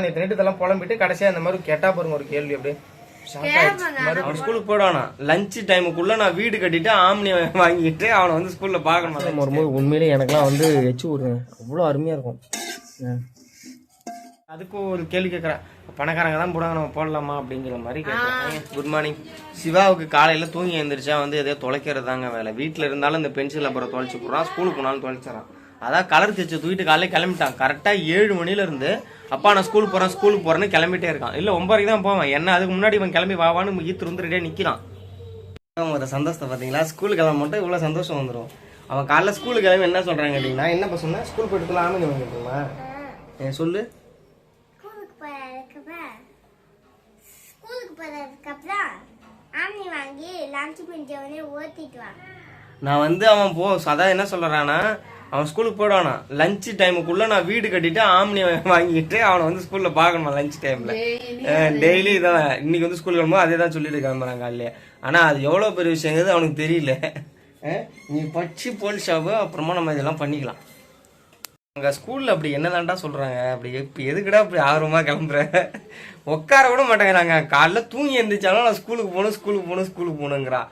நேற்று நைட்டு இதெல்லாம் புலம்பிட்டு கடைசியா இந்த மாதிரி கேட்டா பாருங்க ஒரு கேள்வி அப்படியே அவன் ஸ்கூலுக்கு போயிடுவானா லஞ்ச் டைமுக்குள்ள நான் வீடு கட்டிட்டு ஆம்னி வாங்கிட்டு அவனை வந்து ஸ்கூல்ல பாக்கணும் வரும்போது உண்மையிலேயே எனக்குலாம் வந்து எச்சு விடுவேன் அவ்வளோ அருமையா இருக்கும். அதுக்கு ஒரு கேள்வி கேட்கறேன், பணக்காரங்க தான் போடுவாங்க நம்ம போடலாமா அப்படிங்கிற மாதிரி கேட்குறேன். Good morning. சிவாவுக்கு காலையில தூங்கி எழுந்திரிச்சா வந்து எதையோ தொலைக்கிறது தாங்க வேலை. வீட்டில் இருந்தாலும் இந்த பென்சில் அப்புறம் தொலைச்சி போடுறான், ஸ்கூலுக்கு போனாலும் தொலைச்சிடறான். அதான் கலர் தேய்ச்சி தூக்கிட்டு காலையில் கிளம்பிட்டான். கரெக்டாக 7 மணிலேருந்து அப்பா நான் ஸ்கூலுக்கு போகிறேன்னு கிளம்பிட்டே இருக்கான். இல்லை 9 தான் போவேன். என்ன அதுக்கு முன்னாடி இவன் கிளம்பி வாவான்னு ஈத்து வந்து ரெடியாக நிற்கிறான். ஒரு சந்தோஷத்தை பார்த்தீங்களா, ஸ்கூலுக்கு கிளம்ப மட்டும் இவ்வளோ சந்தோஷம் வந்துடும். அவன் காலைல ஸ்கூலுக்கு கிளம்பி என்ன சொல்கிறாங்க அப்படின்னா, என்னப்பா சொன்னேன் ஸ்கூல் போயிட்டு ஆமாம் வாங்கிட்டுமா சொல்லு. நான் வந்து அவன் அதான் என்ன சொல்றானா, அவன் ஸ்கூலுக்கு போயிடுவானா லஞ்ச் டைமுக்குள்ள நான் வீடு கட்டிட்டு ஆம்னி வாங்கிட்டு அவனை வந்து ஸ்கூல்ல பாக்கணுமா லஞ்ச் டைம்ல. டெய்லி இதான் இன்னைக்கு வந்து ஸ்கூல் கிளம்பும் அதே தான் சொல்லிட்டு கிளம்புறாங்க காலையில. ஆனா அது எவ்வளவு பெரிய விஷயங்கிறது அவனுக்கு தெரியல. நீ பச்சி போலீஸ் ஷாப்பு அப்புறமா நம்ம இதெல்லாம் பண்ணிக்கலாம். அங்க ஸ்கூல்ல அப்படி என்னதான்டா சொல்றாங்க, அப்படி இப்ப எதுக்குடா அப்படி ஆர்வமா கிளம்புற, உட்கார விட மாட்டேங்கிறாங்க. காலைல தூங்கி எந்திரிச்சாலும் நான் ஸ்கூலுக்கு போகணுங்கிறா.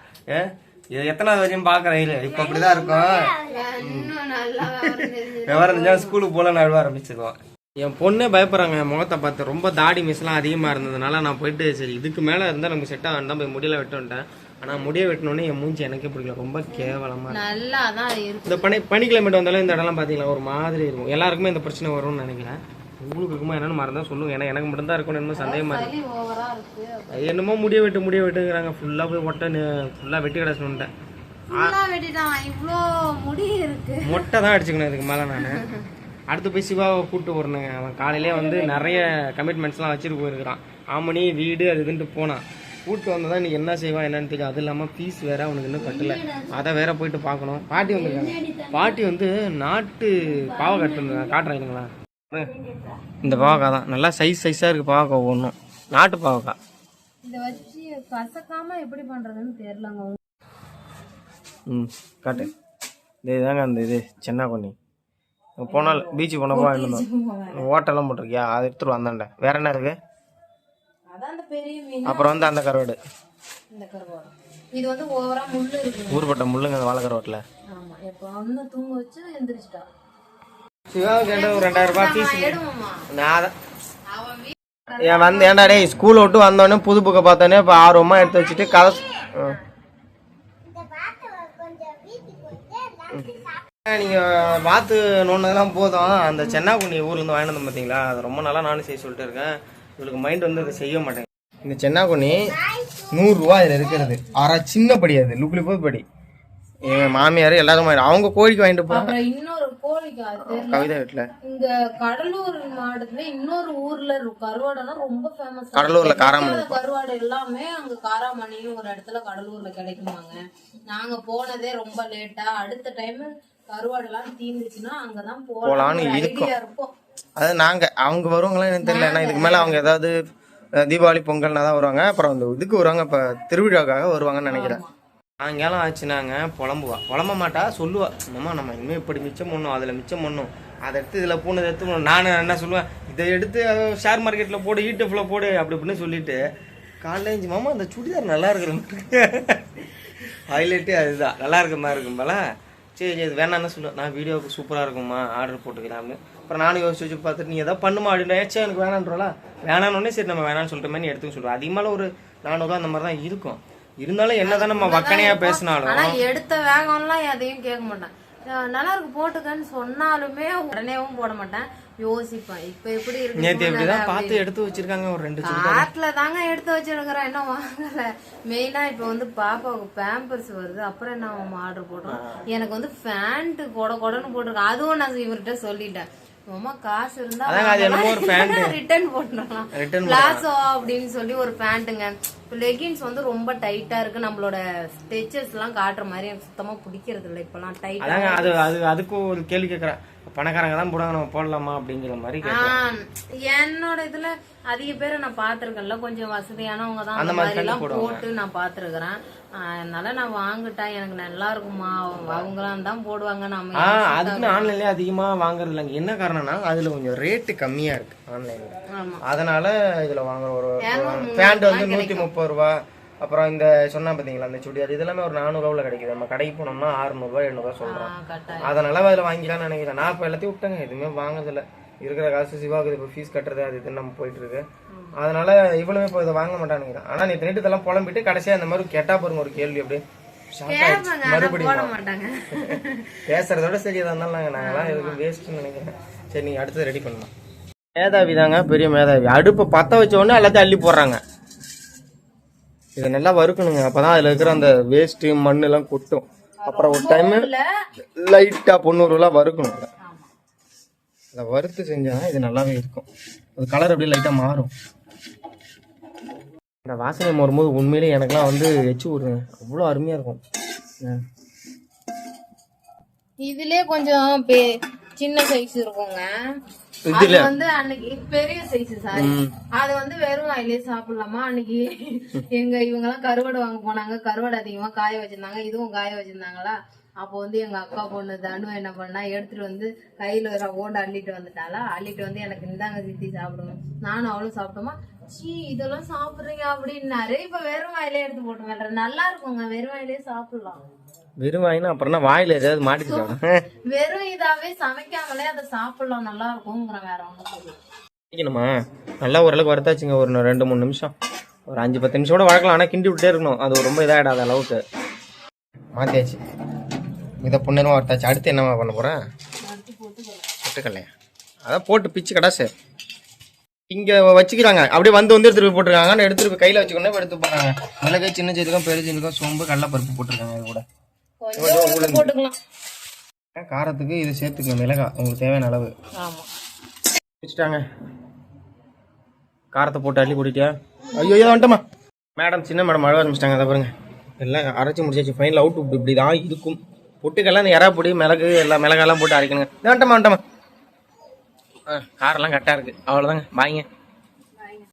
எத்தனாவது வரையும் பாக்குறேன். இப்ப அப்படிதான் இருக்கும். விவரம் தெரிஞ்சா ஸ்கூலுக்கு போல நழுவ ஆரம்பிச்சிருவான். என் பொண்ணே பயப்படுறாங்க என் முகத்தை பார்த்து. ரொம்ப தாடி மிஸ்லாம் அதிகமா இருந்ததுனால நான் போயிட்டு சரி இதுக்கு மேல இருந்தா நமக்கு செட் ஆகணும் போய் முடியல வெட்டோன்ட்டேன். ஆனா முடிய வெட்டணுன்னே என் மூஞ்சி எனக்கே பிடிக்கல, ரொம்ப கேவலமா இந்த பனி கிளைமேட் வந்தாலும் இந்த இடம்லாம் பாத்தீங்களா ஒரு மாதிரி இருக்கும். எல்லாருக்குமே இந்த பிரச்சனை வரும்னு நினைக்கிறேன். உங்களுக்கு இருக்குமா என்னன்னு மறந்தா சொல்லுங்க. ஏன்னா எனக்கு மட்டும் தான் இருக்கணும் என்னமோ சந்தேகமா இருக்கு. என்னமோ முடிய வெட்டுங்கிறாங்க. ஃபுல்லா போய் ஃபுல்லா வெட்டி கிடச்சுட்டேன். மொட்டை தான் அடிச்சுக்கணும் இதுக்கு மேல. நான் அடுத்து போய் சிவாவை கூப்பிட்டு போறேனுங்க. அவன் காலையிலே வந்து நிறைய கமிட்மெண்ட்ஸ்லாம் வச்சுட்டு போயிருக்கிறான். ஆமணி வீடு அது இதுன்ட்டு போனான். கூப்பிட்டு வந்ததான் இன்னைக்கு என்ன செய்வான் என்னன்னு தெரியும். அது இல்லாம ஃபீஸ் வேற அவனுக்கு இன்னும் கட்டல, அதை வேற போயிட்டு பார்க்கணும். பாட்டி வந்துருக்காங்க. பாட்டி வந்து நாட்டு பாவை காட்டுறேன் இல்லைங்களா. இந்த பாவக்காய் தான் நல்லா சைஸா இருக்கு. பாவக்காய் ஒன்றும் நாட்டு பாவக்காய். இத வச்சு கசக்காம எப்படி பண்றதுன்னு தெரியலங்க. காட்டு. இதுதாங்க அந்த இது சென்னா கொன்னி. போனால் பீச்சுக்கு போனப்போ ஹோட்டெல்லாம் போட்டிருக்கியா, அதை எடுத்துட்டு வந்தாண்ட. வேற என்ன இருக்கு? அப்புறம் வந்து அந்த கருவாடு. இது வந்து ஓவரா முள்ளு இருக்கு. ஊர்பட்ட முள்ளுங்க அந்த வாழை கருவாட்டுல. ஆமா, எப்ப வந்து தூங்க வச்சு எந்திரிச்சிட்டா. சிவாவுக்கு ஒரு 2000 ரூபாய் ஃபீஸ். நான் வந்து ஏன்டா டே ஸ்கூல் விட்டு வந்தோடனே புது புக்கை பார்த்தோன்னே இப்போ ஆர்வமா எடுத்து வச்சுட்டு கதை நீங்க வாத்து நோண்டதெல்லாம் போதும். அந்த சென்னா குண்ணி ஊர்ல இருந்து வாங்கிட்டு வந்து பாத்தீங்களா, அது ரொம்ப நாளா நானும் செய்ய சொல்லிட்டு இருக்கேன். இவளுக்கு மைண்ட் வந்து அதை செய்ய மாட்டேங்க. இந்த சென்னா குண்ணி 100 ரூபாய் இதுல இருக்கிறது. சின்ன படி, அது லுக்குலி போய் படி. எங்க மாமியார் எல்லாரும் அவங்க கோழிக்கு வாங்கிட்டு போறாங்க. இன்னொரு கோழிக்கு கவிதா வீட்டுல இங்க கடலூர் மாவட்டத்துல இன்னொரு ஊர்ல கருவாடுனா ரொம்ப ஃபேமஸ். கடலூர்ல காராமணி கருவாடு எல்லாமே அங்க காராமணின்னு ஒரு இடத்துல கடலூர்ல கிடைக்குமாங்க. நாங்க போனதே ரொம்ப லேட்டா. அடுத்த டைம் கருவாடு எல்லாம் தீந்துச்சுன்னா அங்கதான் போலான்னு இருக்கும். அது நாங்க அவங்க வருவாங்களா எனக்கு தெரியல. ஏன்னா இதுக்கு மேல அவங்க ஏதாவது தீபாவளி பொங்கல்னா தான் வருவாங்க. அப்புறம் அந்த இதுக்கு வருவாங்க, இப்ப திருவிழாக்காக வருவாங்கன்னு நினைக்கிறேன். சாயங்காலம் ஆச்சுனாங்க புலம்ப மாட்டா, சொல்லுவா அம்மா நம்ம இனிமே இப்படி மிச்சம் பண்ணும், அதுல மிச்சம் பண்ணும், அதை எடுத்து இதுல போனதை எடுத்து போகணும். நான் என்ன சொல்லுவேன், இதை எடுத்து ஷேர் மார்க்கெட்ல போடு, யூடியூப்ல போடு அப்படி இப்படின்னு சொல்லிட்டு காலைல எழுந்து மாமா அந்த சுடிதார் நல்லா இருக்கிற ஹைலைட்டே அதுதான், நல்லா இருக்க மாதிரி இருக்கும் போல. சரி அது வேணான்னு சொல்லுவேன். நான் வீடியோவுக்கு சூப்பராக இருக்குமா ஆர்டர் போட்டுக்கிறேன் அப்படின்னு. அப்புறம் நானும் யோசிச்சு பார்த்துட்டு நீ எதாவது பண்ணுமா அப்படின்னா ஏச்சா எனக்கு வேணான்றோம்ல, வேணான்னு சரி நம்ம வேணான்னு சொல்லிட்டு மாதிரி எடுத்துக்க சொல்லுவேன். அதிகமாக ஒரு 400 அந்த மாதிரி தான் இருக்கும். இருந்தாலும் என்னதான் நம்ம வக்கனையா பேசினாலும் எடுத்த வேகம்லாம் எதையும் கேட்க மாட்டேன். நல்லா இருக்கு போட்டுக்கன்னு சொன்னாலுமே உடனேவும் போட மாட்டேன், யோசிப்பேன். இப்ப எப்படி இருக்கு நேத்து எப்படிதான் பார்த்து எடுத்து வச்சிருக்காங்க. ஒரு 2 காட்டுல தாங்க எடுத்து வச்சிருக்கிறேன், என்ன வாங்கல. மெயினா இப்ப வந்து பாப்பாவுக்கு பேம்பர்ஸ் வருது, அப்புறம் என்ன ஆர்டர் போடுறோம். எனக்கு வந்து பேண்ட் கொடன்னு போட்டிருக்கேன். அதுவும் நான் இவர்கிட்ட சொல்லிட்டேன், அம்மா காசு இருந்தா ரிட்டர்ன் போட்டுடலாம் பிளாசோ அப்படின்னு சொல்லி ஒரு பேண்ட்டுங்க. லெகின்ஸ் வந்து ரொம்ப டைட்டா இருக்கு, நம்மளோட ஸ்டிச்சஸ் எல்லாம் காட்டுற மாதிரி எனக்கு சுத்தமா பிடிக்கிறது இல்லை இப்பெல்லாம் டைட்டா. அதுக்கு ஒரு கேள்வி கேட்கறேன், பணக்காரங்க தான் போடுவாங்க, நம்ம போடலாமா அப்படிங்கிற மாதிரி கேட்டேன். என்னோட இதுல அதிக பேரை நான் பாத்திருக்கேன்ல, கொஞ்சம் வசதியானவங்க தான் அந்த மாதிரி எல்லாம் போட்டு நான் பாத்துருக்கிறேன். அதனால நான் வாங்கிட்டேன், எனக்கு நல்லா இருக்குமா, அவங்களாம் தான் போடுவாங்க. நம்ம அதுக்குன்னு ஆன்லைன்லயே அதிகமா வாங்குறது இல்லைங்க. என்ன காரணம்னா அதுல கொஞ்சம் ரேட்டு கம்மியா இருக்கு ஆன்லைன்ல, அதனால இதுல வாங்குற. ஒரு பேண்ட் வந்து 130 ரூபா, அப்புறம் இந்த சொன்னா பாத்தீங்களா இந்த சுடிதார், இது எல்லாமே ஒரு 400 ரூபாய் கிடைக்குது. நம்ம கடைக்கு போனோம்னா 600 ரூபாய் 700 ரூபாய் சொல்றோம். அதனால அதுல வாங்கிக்கலாம்னு நினைக்கிறேன். நான் இப்ப எல்லாத்தையும் விட்டேங்க, எதுவுமே வாங்குறதில்ல. இருக்கிற காசு சிவாவுக்கு இப்போ ஃபீஸ் கட்டுறது அது இதுன்னு நம்ம போயிட்டு இருக்கு. அதனால இவ்வளவு இப்போ இதை வாங்க மாட்டானுங்க. ஆனா நீ நேற்று இதெல்லாம் புலம்பிட்டு கடைசியா இந்த மாதிரி கேட்டா பாருங்க ஒரு கேள்வி அப்படியே மறுபடியும் பேசுறதோட சரி எதா இருந்தாலும் நாங்கெல்லாம் எதுவும் வேஸ்ட்னு நினைக்கிறேன். சரி நீங்க அடுத்தது ரெடி பண்ணலாம். மேதாவி தாங்க, பெரிய மேதாவி. அடுப்பை பத்த வச்ச உடனே எல்லாத்தையும் அள்ளி போடுறாங்க. இதை நல்லா வறுக்கணுங்க, அப்பதான் அதுல இருக்கிற அந்த வேஸ்ட் மண்ணு எல்லாம் கொட்டும். அப்புறம் ஒரு டைம் லைட்டா பொண்ணூறுலாம் வறுக்கணும். அதை வறுத்து செஞ்சா இது நல்லாவே இருக்கும். அது கலர் அப்படியே லைட்டா மாறும். இந்த வாசனை வரும்போது உண்மையிலேயே எனக்குலாம் வந்து எச்சு விடுங்க, அவ்வளோ அருமையா இருக்கும். இதுலயே கொஞ்சம் சின்ன சைஸ் இருக்குங்க. அது வந்து அன்னைக்கு பெரிய சைஸ் சாரி, அது வந்து வெறும் வாயிலே சாப்பிடலாமா. அன்னைக்கு எங்க இவங்க எல்லாம் கருவாடு வாங்க போனாங்க, கருவாடு அதிகமா காய வச்சிருந்தாங்க, இதுவும் காய வச்சிருந்தாங்களா. அப்போ வந்து எங்க அக்கா பொண்ணு தனு என்ன பண்ணா, எடுத்துட்டு வந்து கையில ரவோண்டு அள்ளிட்டு வந்துட்டாளா. அள்ளிட்டு வந்து எனக்கு இந்தாங்க சித்தி சாப்பிடணும், நானும் அவளும் சாப்பிட்டோமா. சீ இதெல்லாம் சாப்பிடுறீங்க அப்படின்னாரு. இப்ப வெறும் வாயிலே எடுத்து போட்டு நல்லா இருக்குங்க, வெறும் வாயிலே சாப்பிடலாம். வெறும் வாயினா அப்புறம் வாயில ஏதாவது மாட்டிக்கலாம். வெறும் இதாவே சமைக்காமலே அதை சாப்பிடலாம், நல்லா இருக்கும்ங்கிற. வேற ஒண்ணுமா நல்லா ஓரளவுக்கு வறுத்தாச்சுங்க. ஒரு 2-3 நிமிஷம், ஒரு 5-10 நிமிஷம் கூட வளர்க்கலாம். ஆனா கிண்டி விட்டே இருக்கணும், அது ரொம்ப இதாகிடாத அளவுக்கு மாத்தியாச்சு. இதை புண்ணமா வறுத்தாச்சு. அடுத்து என்னமா பண்ண போறேன்? பொட்டுக்கல்லையா, அதான் போட்டு பிச்சு கடாசு இங்க வச்சுக்கிறாங்க. அப்படியே வந்து எடுத்துட்டு போட்டுருக்காங்க. எடுத்துட்டு கையில வச்சுக்கணும் எடுத்து போறாங்க. மிளகு, சின்ன சீரகம், பெருஞ்சீரகம், சோம்பு, கடலைப்பருப்பு போட்டுருக்காங்க. இது கூட போட்டுக்கலாம். காரத்துக்கு இது சேர்த்துக்க மிளகா உங்களுக்கு தேவையான அளவு வச்சுட்டாங்க. காரத்தை போட்டு அள்ளி கூட்டிட்டியா? ஐயோ வந்துட்டோமா மேடம், சின்ன மேடம் அழக ஆரம்பிச்சிட்டாங்க. அதை பாருங்க, எல்லாம் அரைச்சி முடிச்சாச்சு. ஃபைனல் அவுட் இப்படி தான் இருக்கும். பொட்டுக்கெல்லாம் இந்த இறாப்பொடி, மிளகு, எல்லாம் மிளகாலாம் போட்டு அரைக்கணுங்க. வந்துட்டோமா காரெல்லாம் கரெக்டாக இருக்குது. அவ்வளோதாங்க, பாய்ங்க.